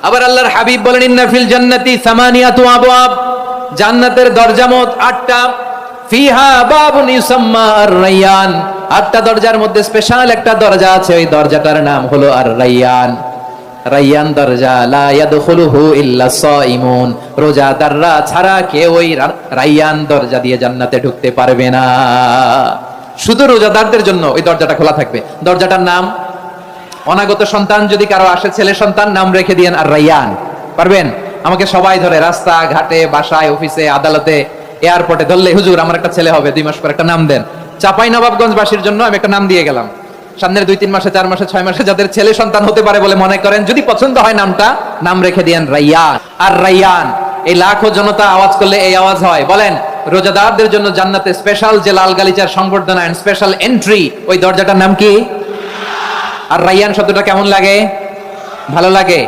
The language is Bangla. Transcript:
আবার আল্লাহর হাবিব বলেন ইন্না ফিল জান্নাতি সামানিয়াতু আবওয়াব, জান্নাতের দরজা মোট 8টা। ফিহা বাবুন ইউসাম্মা আর-রায়্যান, 8টা দরজার মধ্যে স্পেশাল একটা দরজা আছে, ওই দরজাটার নাম হলো আর-রায়্যান। রায়্যান দরজা, লা ইয়াদখুলুহু ইল্লা সাইমুন, রোজাদাররা ছাড়া কেউ ওই রায়্যান দরজা দিয়ে জান্নাতে ঢুকতে পারবে না। শুধু রোজাদারদের জন্য ওই দরজাটা খোলা থাকবে। দরজাটার নাম, অনাগত সন্তান যদি কারো আসে, ছেলে সন্তান, নাম রেখে দিয়েন আর-রায়্যান। পারবেন? আমাকে সবাই ধরে রাস্তা ঘাটে, বাসায়, অফিসে, আদালতে, এয়ারপোর্টে ধরলে, হুজুর আমার একটা ছেলে হবে 2 মাস পর, একটা নাম দেন। চাপাই নবাবগঞ্জবাসীর জন্য আমি একটা নাম দিয়ে গেলাম। সামনের 2-3 মাসে, 4 মাসে, 6 মাসে যাদের ছেলে সন্তান হতে পারে বলে মনে করেন, যদি পছন্দ হয় নামটা, নাম রেখে দিয়েন রায়্যান। আর রায়্যান, এই লাখো জনতা আওয়াজ করলে এই আওয়াজ হয়। বলেন, রোজাদারদের জন্য জান্নাতে স্পেশাল যে লাল গালিচার সংবর্ধনা এন্ড স্পেশাল এন্ট্রি, ওই দরজাটার নাম কি? আর রায়্যান শব্দটা কেমন লাগে? ভালো লাগে?